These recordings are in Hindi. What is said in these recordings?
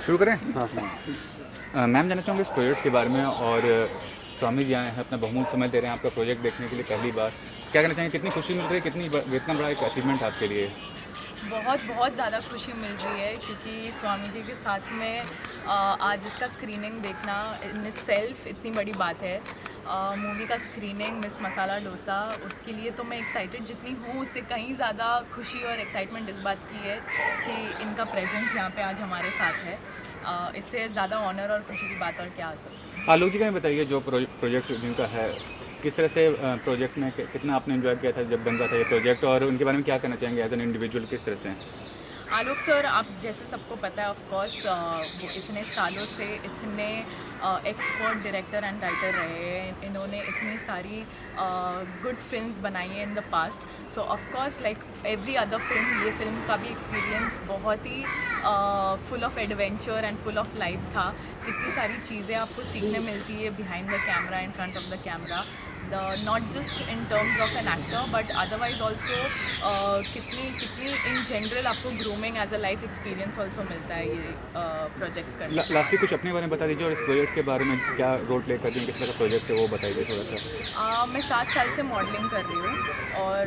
शुरू करें? हाँ हाँ। मैम जानना चाहूँगी इस प्रोजेक्ट के बारे में और स्वामी जी आए हैं अपना बहुमूल्य समय दे रहे हैं आपका प्रोजेक्ट देखने के लिए पहली बार। क्या कहना चाहेंगे कितनी खुशी मिल रही है, कितना बड़ा एक अचीवमेंट आपके लिए? बहुत बहुत ज़्यादा खुशी मिल रही है क्योंकि स्वामी जी के साथ में आज इसका स्क्रीनिंग देखना इन इटसेल्फ इतनी बड़ी बात है। मूवी का स्क्रीनिंग मिस मसाला डोसा, उसके लिए तो मैं एक्साइटेड जितनी हूँ उससे कहीं ज़्यादा खुशी और एक्साइटमेंट इस बात की है कि इनका प्रेजेंस यहाँ पे आज हमारे साथ है। इससे ज़्यादा ऑनर और खुशी की बात और क्या आ सकती है। आलोक जी का बताइए जो प्रोजेक्ट जिनका है, किस तरह से प्रोजेक्ट में कितना आपने एंजॉय किया था जब बन रहा था ये प्रोजेक्ट, और उनके बारे में क्या कहना चाहेंगे एज एन इंडिविजुअल, किस तरह से? आलोक सर, आप जैसे सबको पता है ऑफ कोर्स, वो इतने सालों से इतने एक्सपर्ट डायरेक्टर एंड राइटर रहे हैं। इन्होंने इतनी सारी गुड फिल्म्स बनाई हैं in the past. So of course like every other film, ये फिल्म का भी एक्सपीरियंस बहुत ही full of adventure and full of life था। कितनी सारी चीज़ें आपको सीखने मिलती है behind the camera, in front of the camera, not just in terms of an actor but otherwise also कितनी in general आपको grooming as a life experience also मिलता है ये प्रोजेक्ट्स करने। लास्टली कुछ अपने बारे में बता दीजिए और इस प्रोजेक्ट के बारे में क्या रोल प्ले कर रही हैं, किस तरह का प्रोजेक्ट है वो बताइए थोड़ा सा। मैं 7 साल से मॉडलिंग कर रही हूँ और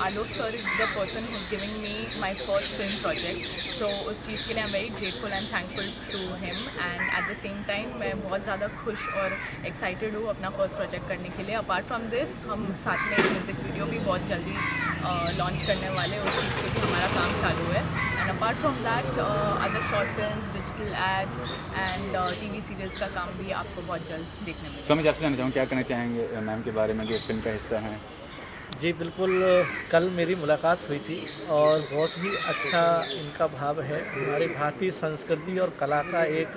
Alok sir is the person who is giving me my first film project. So उस चीज़ के लिए I am very grateful and thankful to him and at the same time मैं बहुत ज़्यादा खुश और एक्साइटेड हूँ अपना फर्स्ट प्रोजेक्ट करने के लिए। अपार्ट फ्रॉम दिस हम साथ में एक म्यूज़िक वीडियो भी बहुत जल्दी लॉन्च करने वाले, उस चीज़ पे भी हमारा काम चालू है। And apart from that other short film, digital ads and TV serials का काम भी आपको बहुत जल्द देखने मिलेगा। स्वामी जी आपसे जानना चाहूँ क्या कहना चाहेंगे मैम के बारे में जो इस फिल्म का हिस्सा हैं? जी बिल्कुल, कल मेरी मुलाकात हुई थी और बहुत ही अच्छा इनका भाव है। हमारी भारतीय संस्कृति और कला का एक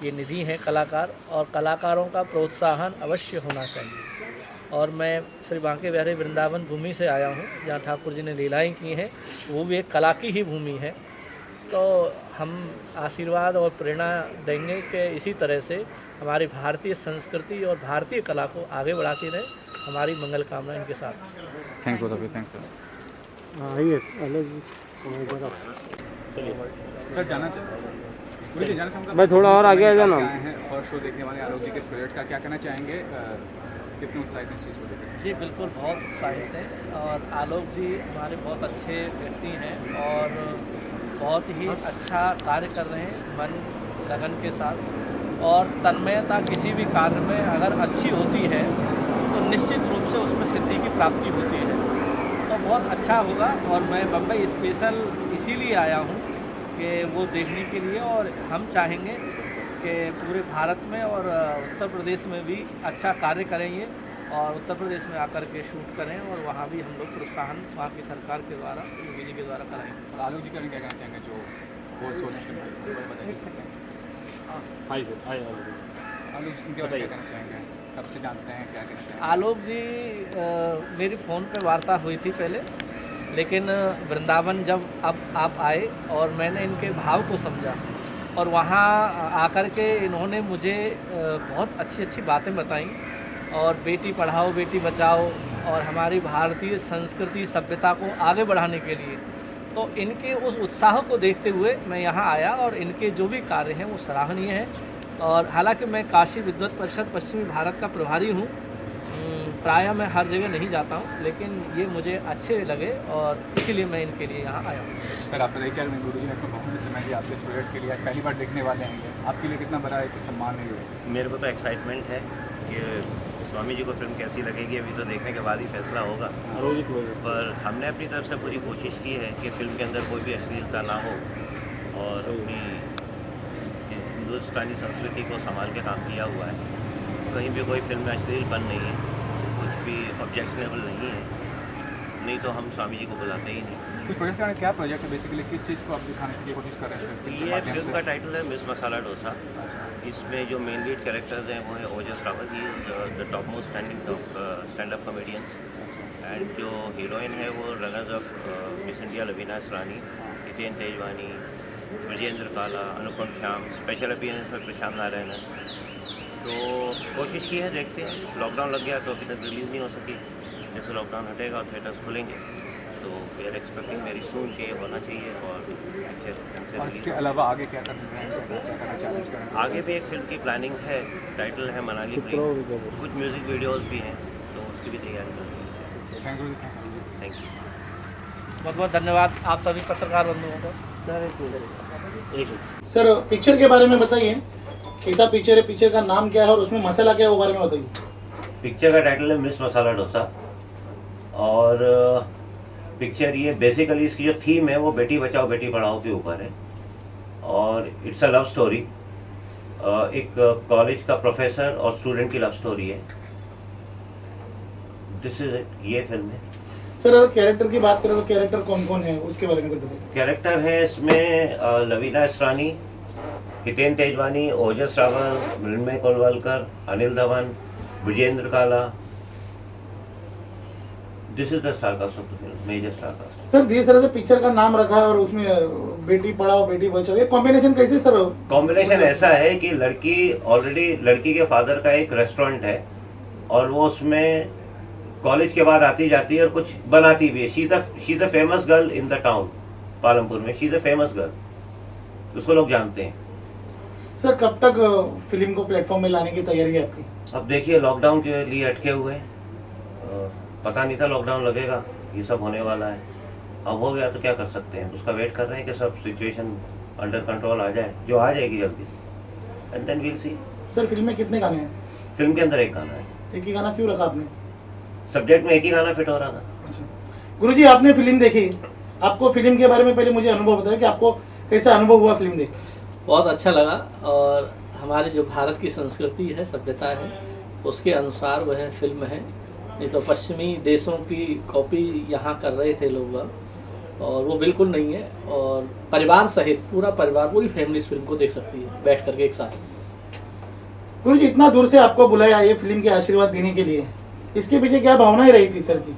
ये निधि है कलाकार, और कलाकारों का प्रोत्साहन अवश्य होना चाहिए। और मैं श्री बांके बिहारी वृंदावन भूमि से आया हूँ जहाँ ठाकुर जी ने लीलाएँ की हैं, वो भी एक कला की ही भूमि है। तो हम आशीर्वाद और प्रेरणा देंगे कि इसी तरह से हमारी भारतीय संस्कृति और भारतीय कला को आगे बढ़ाती रहे। हमारी मंगल कामना इनके साथ। Thank you thanks. आइए सर जानना चाहूँगा मैं थोड़ा और आगे आ जाना। आए हैं और शो देखने वाले आलोक जी के इस प्रोजेक्ट का क्या कहना चाहेंगे, कितने उत्साहित हैं इस चीज़ को लेकर? जी बिल्कुल, बहुत उत्साहित है। और आलोक जी हमारे बहुत अच्छे व्यक्ति हैं और बहुत ही अच्छा कार्य कर रहे हैं मन लगन के साथ। और तन्मयता किसी भी कार्य में अगर अच्छी होती है तो निश्चित रूप से उसमें सिद्धि की प्राप्ति होती है। तो बहुत अच्छा होगा और मैं बम्बई स्पेशल इसीलिए आया हूँ कि वो देखने के लिए। और हम चाहेंगे कि पूरे भारत में और उत्तर प्रदेश में भी अच्छा कार्य करेंगे और उत्तर प्रदेश में आकर के शूट करें और वहाँ भी हम लोग प्रोत्साहन वहाँ की सरकार के द्वारा, योगी जी के द्वारा कराएंगे। और आलोक जी का भी क्या कहना चाहेंगे जो बहुत सोचते हैं? हाय सर, हाय आलोक जी उनके बारे में क्या कहना चाहेंगे, कब से जानते हैं, क्या कहना चाहेंगे? आलोक जी मेरी फ़ोन पे वार्ता हुई थी पहले, लेकिन वृंदावन जब अब आप आए और मैंने इनके भाव को समझा और वहाँ आकर के इन्होंने मुझे बहुत अच्छी अच्छी बातें बताई और बेटी पढ़ाओ बेटी बचाओ और हमारी भारतीय संस्कृति सभ्यता को आगे बढ़ाने के लिए, तो इनके उस उत्साह को देखते हुए मैं यहाँ आया और इनके जो भी कार्य हैं वो सराहनीय हैं। और हालांकि मैं काशी विद्वत परिषद पश्चिमी भारत का प्रभारी हूँ, प्रायः मैं हर जगह नहीं जाता हूँ, लेकिन ये मुझे अच्छे लगे और इसीलिए मैं इनके लिए यहाँ आया हूँ। सर आप बताइए, क्या गुरु जी ने अपना बहुमूल्य समय दिया आपके प्रोजेक्ट के लिए, आप पहली बार देखने वाले हैं, आपके लिए कितना बड़ा एक सम्मान है ये? मेरे को तो एक्साइटमेंट है कि स्वामी जी को फिल्म कैसी लगेगी, अभी तो देखने के बाद ही फैसला होगा। पर हमने अपनी तरफ से पूरी कोशिश की है कि फिल्म के अंदर कोई भी अश्लीलता ना हो और अपनी हिंदुस्तानी संस्कृति को संभाल के काम किया हुआ है। कहीं भी कोई फिल्म में अश्लीलपन नहीं है, कुछ भी ऑब्जेक्शनेबल नहीं है, नहीं तो हम स्वामी जी को बुलाते ही नहीं। कुछ प्रोजेक्ट का क्या प्रोजेक्ट है बेसिकली, किस चीज़ को आप दिखाने की कोशिश कर रहे हैं? ये फिल्म का टाइटल है मिस मसाला डोसा। इसमें जो मेन लीड कैरेक्टर्स हैं वो है Ojas Rawal, he is the top most stand up comedians. And जो हीरोइन है वो runners of Miss India Laveena Rani, Hiten Tejwani, Vijendra Kala, Anupam Shyam, special appearance में प्रशांत नारायण है। तो कोशिश की है, देखते हैं। लॉकडाउन लग गया तो अभी तक रिलीज़ नहीं हो सकी, जैसे लॉकडाउन हटेगा और थिएटर्स खुलेंगे तो we are expecting very soon कि ये होना चाहिए और पिक्चर और इसके अलावा आगे क्या करना है, क्या करना चैलेंज करना आगे भी एक फिल्म की प्लानिंग है, टाइटल है मनाली ड्रीम, कुछ म्यूज़िक वीडियोस भी हैं तो उसकी भी तैयारी कर रही है। Thank you. Thank you. बहुत बहुत धन्यवाद आप सभी पत्रकार बंधुओं को। सर पिक्चर के बारे में बताइए, कैसा पिक्चर है, पिक्चर का नाम क्या है और उसमें मसाला क्या है वो बारे में बताइए। पिक्चर का टाइटल है मिर्च मसाला डोसा और पिक्चर ये बेसिकली इसकी जो थीम है वो बेटी बचाओ बेटी पढ़ाओ के ऊपर है और इट्स अ लव स्टोरी। एक कॉलेज का प्रोफेसर और स्टूडेंट की लव स्टोरी है। दिस इज इट, ये फिल्म है। सर अगर कैरेक्टर की बात करें तो कैरेक्टर कौन कौन है उसके बारे में कुछ बताइए। कैरेक्टर है इसमें लवीना इसरानी, हितेन तेजवानी, ओजस रावल, मृण्मय Kolwalkar, Anil Dhawan, Vijender Kala. This is the star cast of the film, major star cast. Sir जिस तरह से पिक्चर का नाम रखा है और उसमें बेटी पढ़ाओ बेटी बचाओ, ये कॉम्बिनेशन कैसे सर? कॉम्बिनेशन ऐसा है कि लड़की ऑलरेडी, लड़की के फादर का एक रेस्टोरेंट है और वो उसमें कॉलेज के बाद आती जाती है और कुछ बनाती भी है। She is the famous girl in the town, Palampur में she is the famous girl, उसको लोग जानते हैं। सर कब तक फिल्म को प्लेटफॉर्म में लाने की तैयारी है आपकी? अब देखिए लॉकडाउन के लिए अटके हुए हैं, पता नहीं था लॉकडाउन लगेगा, ये सब होने वाला है, अब हो गया तो क्या कर सकते हैं, उसका वेट कर रहे हैं कि सब सिचुएशन अंडर कंट्रोल आ जाए, जो आ जाएगी जल्दी, and then we'll see. Sir film में कितने गाने हैं? फिल्म के अंदर एक गाना है। एक ही गाना क्यों रखा आपने? सब्जेक्ट में एक ही गाना फिट हो रहा था। अच्छा गुरुजी आपने फिल्म देखी, आपको फिल्म के बारे में पहले मुझे अनुभव बताया कि आपको कैसा अनुभव हुआ फिल्म देख? बहुत अच्छा लगा और हमारी जो भारत की संस्कृति है, सभ्यता है, उसके अनुसार वह फिल्म है। नहीं तो पश्चिमी देशों की कॉपी यहाँ कर रहे थे लोग और वो बिल्कुल नहीं है। और परिवार सहित पूरा परिवार, पूरी फैमिली इस फिल्म को देख सकती है बैठ करके एक साथ। गुरुजी इतना दूर से आपको बुलाया ये फिल्म के आशीर्वाद देने के लिए, इसके पीछे क्या भावनाएं रही थी सर की?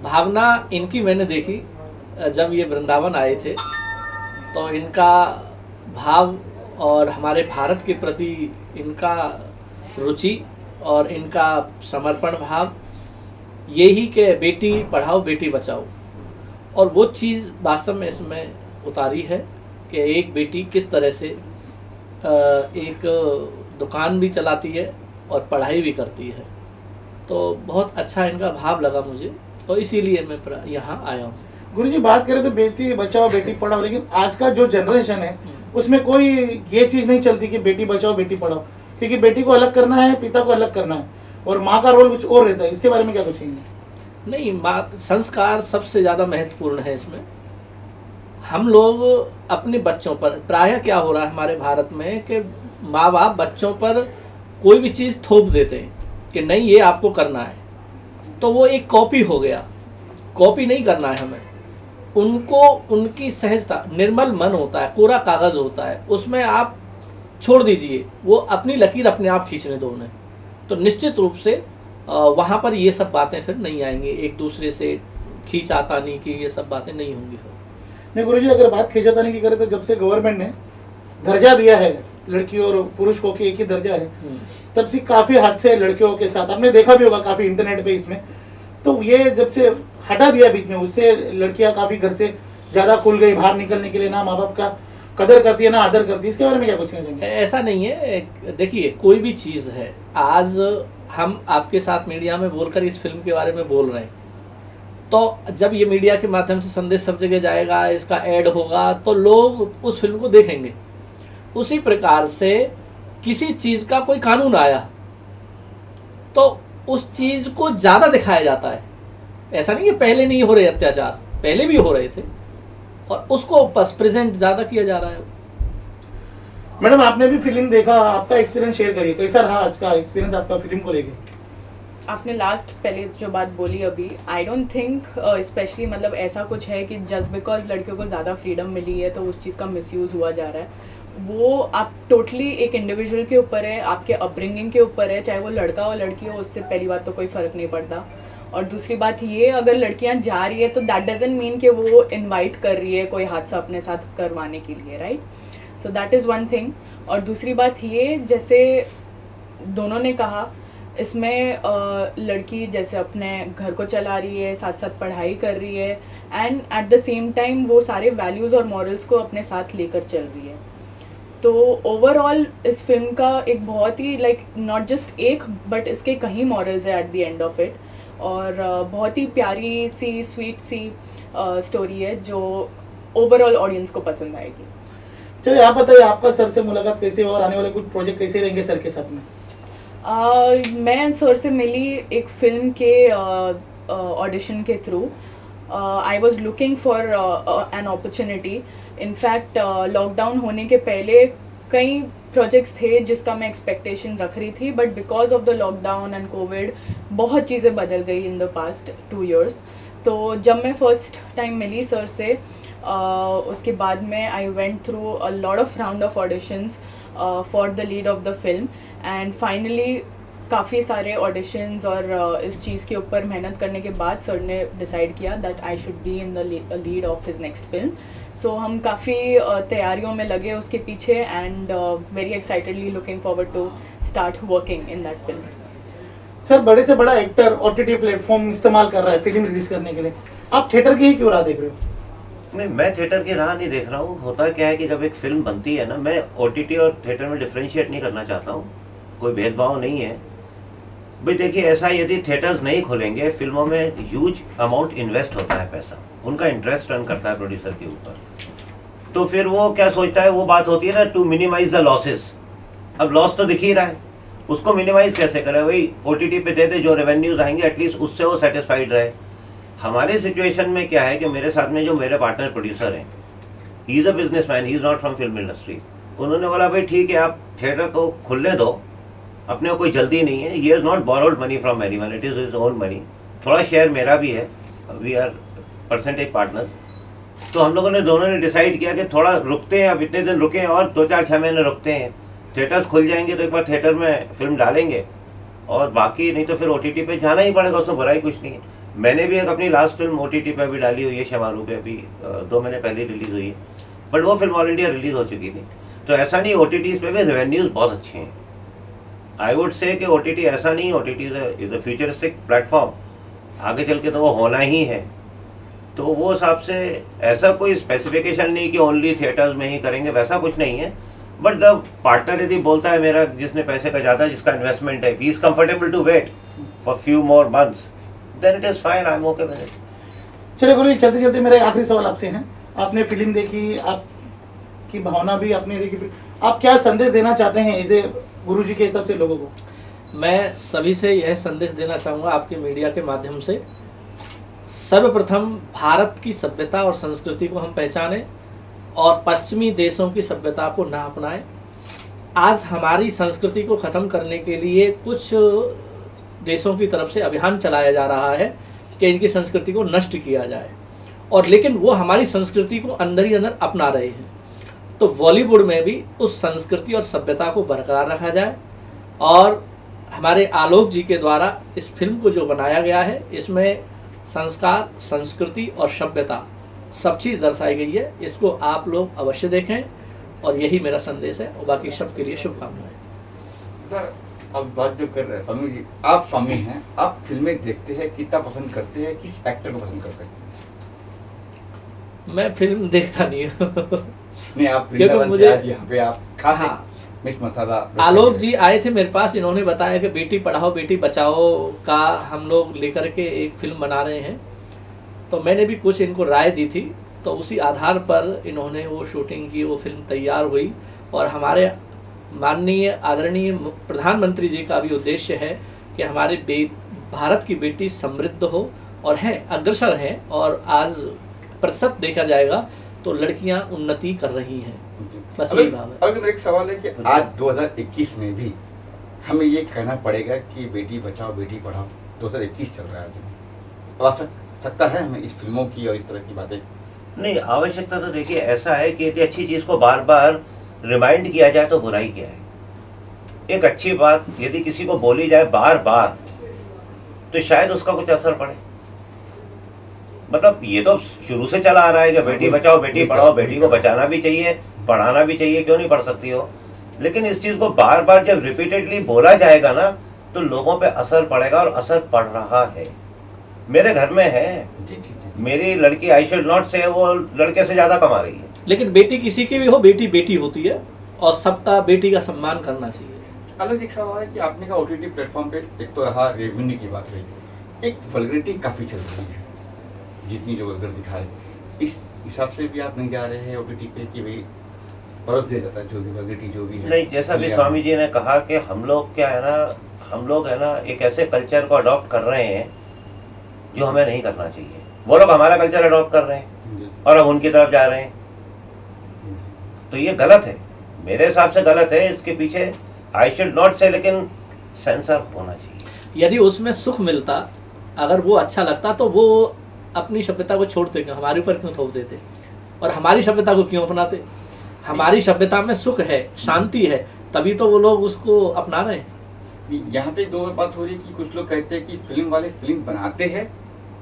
भावना इनकी मैंने देखी जब ये वृंदावन आए थे, तो इनका भाव और हमारे भारत के प्रति इनका रुचि और इनका समर्पण भाव, यही कि बेटी पढ़ाओ बेटी बचाओ, और वो चीज़ वास्तव में इसमें उतारी है कि एक बेटी किस तरह से एक दुकान भी चलाती है और पढ़ाई भी करती है। तो बहुत अच्छा इनका भाव लगा मुझे और इसीलिए मैं यहाँ आया हूँ। गुरुजी बात करें तो बेटी बचाओ बेटी पढ़ाओ, लेकिन आज का जो जनरेशन है उसमें कोई ये चीज़ नहीं चलती कि बेटी बचाओ बेटी पढ़ाओ, क्योंकि बेटी को अलग करना है, पिता को अलग करना है और माँ का रोल कुछ और रहता है। इसके बारे में क्या सोचेंगे? नहीं, बात संस्कार सबसे ज़्यादा महत्वपूर्ण है इसमें। हम लोग अपने बच्चों पर, प्रायः क्या हो रहा है हमारे भारत में कि माँ बाप बच्चों पर कोई भी चीज़ थोप देते हैं कि नहीं ये आपको करना है, तो वो एक कॉपी हो गया। कॉपी नहीं करना है हमें, उनको उनकी सहजता, निर्मल मन होता है, कोरा कागज़ होता है, उसमें आप छोड़ दीजिए, वो अपनी लकीर अपने आप खींचने दो उन्हें। तो निश्चित रूप से वहाँ पर ये सब बातें फिर नहीं आएंगी, एक दूसरे से खींचातानी की ये सब बातें नहीं होंगी फिर। नहीं गुरुजी, अगर बात खींचातानी की करें तो जब से गवर्नमेंट ने दर्जा दिया है लड़की और पुरुष को कि एक ही दर्जा है, तब से काफ़ी हादसे लड़कियों के साथ आपने देखा भी होगा काफ़ी इंटरनेट पे इसमें। तो ये जब से हटा दिया बीच में, उससे लड़कियां काफ़ी घर से ज़्यादा खुल गई, बाहर निकलने के लिए ना माँ बाप का कदर करती है ना आदर करती है। इसके बारे में क्या कुछ कहना चाहेंगे? ऐसा नहीं है, देखिए कोई भी चीज़ है, आज हम आपके साथ मीडिया में बोलकर इस फिल्म के बारे में बोल रहे हैं, तो जब ये मीडिया के माध्यम से संदेश सब जगह जाएगा, इसका ऐड होगा, तो लोग उस फिल्म को देखेंगे। उसी प्रकार से किसी चीज़ का कोई कानून आया तो उस चीज़ को ज़्यादा दिखाया जाता है। ऐसा नहीं कि पहले नहीं हो रहे अत्याचार, पहले भी हो रहे थे और उसको बस प्रेजेंट ज़्यादा किया जा रहा है। मैडम आपने भी फिल्म देखा, आपका एक्सपीरियंस शेयर करिए, कैसा रहा आज का एक्सपीरियंस आपका फिल्म को लेके? आपने लास्ट पहले जो बात बोली अभी, आई डोंट थिंक स्पेशली मतलब ऐसा कुछ है कि जस्ट बिकॉज लड़कियों को ज़्यादा फ्रीडम मिली है तो उस चीज़ का मिसयूज़ हुआ जा रहा है। वो आप टोटली एक इंडिविजुअल के ऊपर है, आपके अपब्रिंगिंग के ऊपर है, चाहे वो लड़का हो लड़की हो, उससे पहली बात तो कोई फ़र्क नहीं पड़ता। और दूसरी बात ये, अगर लड़कियां जा रही है तो दैट डजंट मीन कि वो इनवाइट कर रही है कोई हादसा अपने साथ करवाने के लिए, right? So that is one thing. और दूसरी बात ये, जैसे दोनों ने कहा, इसमें लड़की जैसे अपने घर को चला रही है, साथ साथ पढ़ाई कर रही है, and at the same time वो सारे वैल्यूज़ और मॉरल्स को अपने साथ लेकर चल रही है। तो ओवरऑल इस फिल्म का एक बहुत ही नॉट जस्ट एक बट इसके कई मॉरल्स है at the end of it, और बहुत ही प्यारी सी स्वीट सी स्टोरी है जो ओवरऑल ऑडियंस को पसंद आएगी। चलिए आप बताइए, आपका सर से मुलाकात कैसे हुआ और आने वाले कुछ प्रोजेक्ट कैसे रहेंगे सर के साथ में? मैं सर से मिली एक फिल्म के ऑडिशन के through. I was looking for an opportunity. In fact lockdown होने के पहले कई प्रोजेक्ट्स थे जिसका मैं एक्सपेक्टेशन रख रही थी, but because of the lockdown and Covid बहुत चीज़ें बदल गई इन द पास्ट 2 years। तो जब मैं फर्स्ट टाइम मिली सर से, उसके बाद में I went through a lot of round of auditions for the lead of the film, and finally काफ़ी सारे ऑडिशंस और इस चीज़ के ऊपर मेहनत करने के बाद सर ने डिसाइड किया that I should be in the lead of his next film. So हम काफ़ी तैयारियों में लगे उसके पीछे, and very excitedly looking forward to start working in that film. Sir, बड़े से बड़ा एक्टर ओटीटी प्लेटफॉर्म इस्तेमाल कर रहा है फिल्म रिलीज करने के लिए, आप थिएटर की ही क्यों राह देख रहे हो? नहीं, मैं थिएटर की राह नहीं देख रहा हूँ। होता क्या है कि जब एक फिल्म बनती है ना, मैं ओटीटी और थिएटर में डिफ्रेंशिएट नहीं करना चाहता हूँ, कोई भेदभाव नहीं है भाई। देखिए, ऐसा यदि थिएटर्स नहीं खोलेंगे, फिल्मों में ह्यूज अमाउंट इन्वेस्ट होता है, पैसा उनका इंटरेस्ट रन करता है प्रोड्यूसर के ऊपर, तो फिर वो क्या सोचता है, वो बात होती है ना, टू मिनिमाइज द लॉसेस। अब लॉस तो दिख ही रहा है, उसको मिनिमाइज कैसे करें भाई? ओटीटी पे दे दे, जो रेवेन्यूज आएंगे एटलीस्ट उससे वो सेटिस्फाइड रहे। हमारे सिचुएशन में क्या है कि मेरे साथ में जो मेरे पार्टनर प्रोड्यूसर हैं, he is a businessman, he is not from film industry. उन्होंने बोला भाई ठीक है, आप थिएटर को खुलने दो, अपने को कोई जल्दी नहीं है। He has not borrowed money from anyone, it is his own money. थोड़ा शेयर मेरा भी है, वी आर परसेंटेज पार्टनर। तो हम लोगों ने दोनों ने डिसाइड किया कि थोड़ा रुकते हैं, अब इतने दिन रुके और 2-4-6 महीने रुकते हैं। थिएटर्स खुल जाएंगे तो एक बार थिएटर में फिल्म डालेंगे, और बाकी नहीं तो फिर ओटीटी पे जाना ही पड़ेगा, उसमें बुराई कुछ नहीं है। मैंने भी एक अपनी लास्ट फिल्म ओटीटी पे भी डाली हुई है, शमारू पे, अभी 2 महीने पहले रिलीज़ हुई है, बट वो फिल्म ऑल इंडिया रिलीज़ हो चुकी थी। तो ऐसा नहीं, ओटीटीज़ पे भी रेवेन्यूज़ बहुत अच्छे हैं। आई वुड से कि ओटीटी ऐसा नहीं, OTT is a futuristic platform, आगे चल के तो वो होना ही है। तो वो हिसाब से ऐसा कोई स्पेसिफिकेशन नहीं कि ओनली थिएटर्स में ही करेंगे, वैसा कुछ नहीं है। बट द पार्टनर यदि बोलता है मेरा, जिसने पैसे का ज़्यादा, जिसका इन्वेस्टमेंट है, he is comfortable to wait for few more months, then it is fine, I am okay with it. चलिए बोलिए, चलते चलते मेरा आखिरी सवाल आपसे है, आपने फिल्म देखी, आपकी भावना भी आपने देखी, आप क्या संदेश देना चाहते हैं एज ए गुरु जी के हिसाब से लोगों को? मैं सभी से यह संदेश देना चाहूँगा आपके मीडिया के माध्यम से, सर्वप्रथम भारत की सभ्यता और संस्कृति को हम पहचानें और पश्चिमी देशों की सभ्यता को ना अपनाएं। आज हमारी संस्कृति को ख़त्म करने के लिए कुछ देशों की तरफ से अभियान चलाया जा रहा है कि इनकी संस्कृति को नष्ट किया जाए, और लेकिन वो हमारी संस्कृति को अंदर ही अंदर अपना रहे हैं। तो बॉलीवुड में भी उस संस्कृति और सभ्यता को बरकरार रखा जाए, और हमारे आलोक जी के द्वारा इस फिल्म को जो बनाया गया है, इसमें संस्कार, संस्कृति और सभ्यता सब चीज़ दर्शाई गई है। इसको आप लोग अवश्य देखें, और यही मेरा संदेश है, और बाकी सबके लिए शुभकामनाएं। सर, अब बात जो कर रहे हैं स्वामी जी, आप स्वामी हैं, आप फिल्में देखते हैं, कितना पसंद करते हैं, किस एक्टर को पसंद करते हैं? मैं फिल्म देखता नहीं हूँ। नहीं, आप वृंदावन से आज यहाँ पे आप खास हाँ, मिर्च मसाला आलोक जी आए थे मेरे पास, इन्होंने बताया कि बेटी पढ़ाओ बेटी बचाओ का हम लोग लेकर के एक फिल्म बना रहे हैं। तो मैंने भी कुछ इनको राय दी थी, तो उसी आधार पर इन्होंने वो शूटिंग की, वो फिल्म तैयार हुई। और हमारे माननीय आदरणीय प्रधानमंत्री जी का भी उद्देश्य है कि हमारे भारत की बेटी समृद्ध हो, और हैं, अग्रसर हैं, और आज प्रतिशत देखा जाएगा तो लड़कियां उन्नति कर रही हैं। बस यही भाव है। अब मेरा एक सवाल है कि आज 2021 में भी हमें ये कहना पड़ेगा कि बेटी बचाओ बेटी पढ़ाओ, 2021 चल रहा है आज, आवश्यकता है हमें इस फिल्मों की और इस तरह की बातें? नहीं, आवश्यकता तो देखिए ऐसा है कि यदि अच्छी चीज़ को बार बार रिमाइंड किया जाए तो बुराई क्या है। एक अच्छी बात यदि किसी को बोली जाए बार बार तो शायद उसका कुछ असर पड़े। मतलब ये तो शुरू से चला आ रहा है कि बेटी बचाओ बेटी पढ़ाओ, बेटी को बचाना भी चाहिए, पढ़ाना भी चाहिए, क्यों नहीं पढ़ सकती हो। लेकिन इस चीज़ को बार बार जब रिपीटेडली बोला जाएगा ना, तो लोगों पे असर पड़ेगा, और असर पड़ रहा है। मेरे घर में है, जी जी जी। मेरी लड़की आई शुड नॉट से वो लड़के से ज़्यादा कमा रही है। लेकिन बेटी किसी की भी हो, बेटी बेटी होती है और सबका बेटी का सम्मान करना चाहिए। आलोक जी, एक सवाल है कि आपने कहा OTT प्लेटफॉर्म पे एक तो रहा रेवेन्यू की बात रही, एक वल्गरिटी काफ़ी चल रही है, जितनी जो वल्गर दिखा रहे, इस हिसाब से भी आप नहीं जा रहे हैं OTT पे कि भाई परस दे जाता है जो भी वल्गरिटी जो भी है? नहीं, जैसा भी स्वामी जी ने कहा कि हम लोग क्या है ना, हम लोग है ना एक ऐसे कल्चर को अडॉप्ट कर रहे हैं जो हमें नहीं करना चाहिए। वो लोग हमारा कल्चर अडॉप्ट कर रहे हैं जी। और हम उनकी तरफ जा रहे हैं, तो ये गलत है, मेरे हिसाब से गलत है। इसके पीछे आई शुड नॉट से, लेकिन सेंसर होना चाहिए। यदि उसमें सुख मिलता, अगर वो अच्छा लगता, तो वो अपनी सभ्यता को छोड़ते क्यों, हमारे ऊपर क्यों थोप देते, और हमारी सभ्यता को क्यों अपनाते? हमारी सभ्यता में सुख है, शांति है, तभी तो वो लोग उसको अपना रहे हैं। यहाँ पे दो बात हो रही है कि कुछ लोग कहते हैं कि फिल्म वाले फिल्म बनाते हैं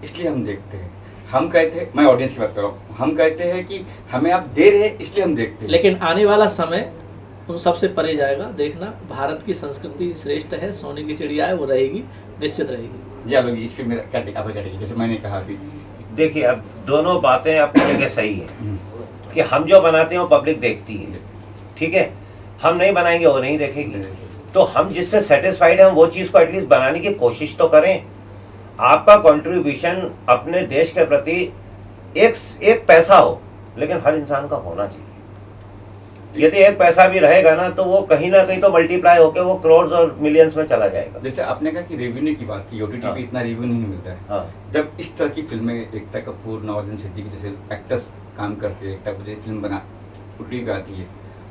इसलिए हम देखते हैं, हम कहते हैं, मैं ऑडियंस की बात कर रहा हूँ, हम कहते हैं कि हमें आप दे रहे हैं इसलिए हम देखते हैं। लेकिन आने वाला समय उन सबसे परे जाएगा। देखना, भारत की संस्कृति श्रेष्ठ है, सोने की चिड़िया है, वो रहेगी, निश्चित रहेगी। जी आलोक जी, इस पे मेरा क्या टिका है, जैसे मैंने कहा अभी, देखिए, अब दोनों बातें अपनी जगह सही है कि हम जो बनाते हैं वो पब्लिक देखती है, ठीक है, हम नहीं बनाएंगे वो नहीं देखेगी, तो हम जिससे सेटिस्फाइड हैं हम वो चीज़ को एटलीस्ट बनाने की कोशिश तो करें। आपका कंट्रीब्यूशन अपने देश के प्रति एक पैसा हो, लेकिन हर इंसान का होना चाहिए। यदि एक पैसा भी रहेगा ना, तो वो कहीं ना कहीं तो मल्टीप्लाई होकर वो करोड़ और मिलियंस में चला जाएगा। जैसे आपने कहा कि रेवेन्यू की बात की, OTT पे इतना रेवेन्यू नहीं मिलता है। हाँ, जब इस तरह की फिल्में, एकता कपूर, नवाजुद्दीन सिद्दीकी जैसे एक्टर्स काम करते हैं, एकता कपूर फिल्म बना OTT पे आती है,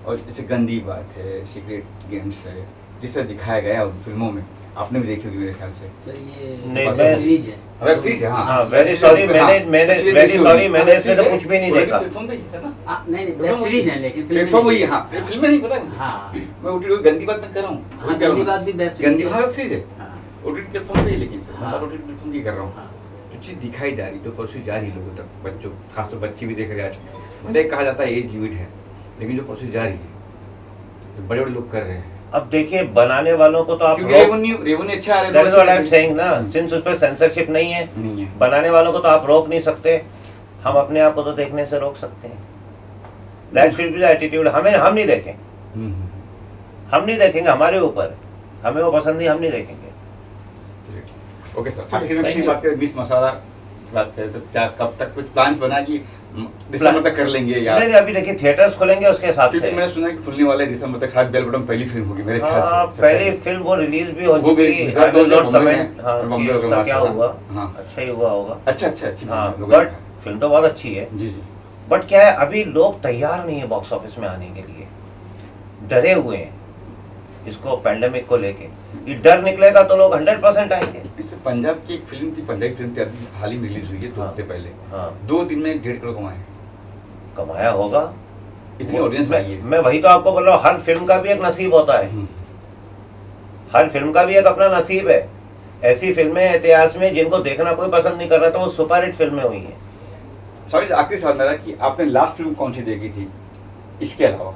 और जैसे गंदी बात है, सीक्रेट गेम्स है, जिस तरह दिखाया गया उन फिल्मों में, आपने भी देखी होगी मेरे ख्याल से। सर ये नहीं, वेब मैं- सीरीज है। वेब सीरीज है, हाँ। हाँ, very sorry, मैंने इसमें तो कुछ भी नहीं देखा। प्लेटफॉर्म पे ही है ना? नहीं वेब सीरीज है, लेकिन फिल्म प्लेटफॉर्म वही है, हाँ। फिल्में नहीं पता। हाँ मैं OTT गंदी बात मैं कर रहा हूँ, हाँ, वही कर रहा हूँ। गंदी बात भी वेब सीरीज गंदी है। हाँ, वेब सीरीज है, हाँ OTT प्लेटफॉर्म पे ही, लेकिन सर हाँ। मैं OTT प्लेटफॉर्म की कर रहा हूँ। हाँ। जो चीज़ दिखाई जा रही, जो परसों जा रही लोगों तक, बच्चों, खासतौर बच्चे भी देख रहे हैं आज, भले कहा जाता है एज लिमिट है, लेकिन जो परसों जा रही है, जो बड़े बड़े लोग कर रहे हैं, अब देखिए, बनाने वालों को तो आप क्योंकि रेवेन्यू अच्छा आ रहा है। That is what I'm saying ना, सिंस उस पर सेंसरशिप नहीं है, नहीं है। बनाने वालों को तो आप रोक नहीं सकते, हम अपने आप को तो देखने से रोक सकते हैं। That should be the attitude. हम नहीं देखें, हम नहीं देखेंगे, हमारे ऊपर, हमें वो पसंद नहीं, हम नहीं देखेंगे। चलिए, ठीक। ओके सर, आखिर में Thank की you. बात करें, मिस मसाला की बात करें, तो क्या कब तक कुछ प्लान बना कि दिसंबर तक कर लेंगे या? नहीं, अभी देखिए थिएटर्स खुलेंगे उसके हिसाब क्योंकि से। मैंने सुना है कि खुलने वाले दिसंबर तक शायद बेल बटन पहली फिल्म होगी मेरे ख्याल हाँ, से। पहली फिल्म वो रिलीज भी हो वो भी चुकी है, Gujarat I will not Bombay में, comment, हाँ, बॉम्बे कि में उसका क्या हाँ, हुआ, हाँ। अच्छा ही हुआ होगा। अच्छा अच्छी हाँ, बात है, लोगों ने बट फिल्म तो बहुत अच्छी है, कहा। जी जी। बट क्या है, अभी लोग तैयार नहीं है बॉक्स ऑफिस में आने के लिए, डरे हुए हैं इसको, पैंडेमिक को लेके। ये डर निकलेगा तो लोग 100% आएंगे। इससे पंजाब की एक फिल्म थी, पंजाबी फिल्म थी, अभी हाल ही में रिलीज हुई है 2 हाँ। हफ्ते पहले, हाँ, 2 दिन में 1.5 करोड़ कमाए, कमाया होगा, इतनी ऑडियंस आई है। मैं वही तो आपको बोल रहा हूँ, हर फिल्म का भी एक नसीब होता है, हर फिल्म का भी एक अपना नसीब है। ऐसी फिल्में इतिहास में जिनको देखना कोई पसंद नहीं कर रहा था, वो सुपरहिट फिल्में हुई हैं। सॉरी, आखिरी सवाल मेरा कि आपने लास्ट फिल्म कौन सी देखी थी इसके अलावा?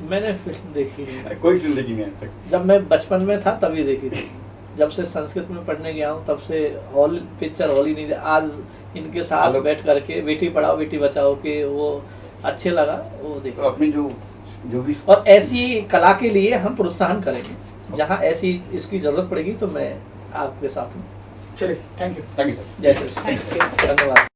मैंने फिल्म देखी नहीं। कोई फिल्म देखी नहीं आज तक? जब मैं बचपन में था तभी देखी थी। जब से संस्कृत में पढ़ने गया हूँ तब से हॉल पिक्चर हॉल ही नहीं। आज इनके साथ हेलो। बैठ करके बेटी पढ़ाओ बेटी बचाओ के वो अच्छे लगा, वो तो देखो। अपनी जो भी और ऐसी कला के लिए हम प्रोत्साहन करेंगे, जहाँ ऐसी इसकी जरूरत पड़ेगी तो मैं आपके साथ हूँ। चलिए, thank you. Thank you sir. जय श्री कृष्ण। धन्यवाद।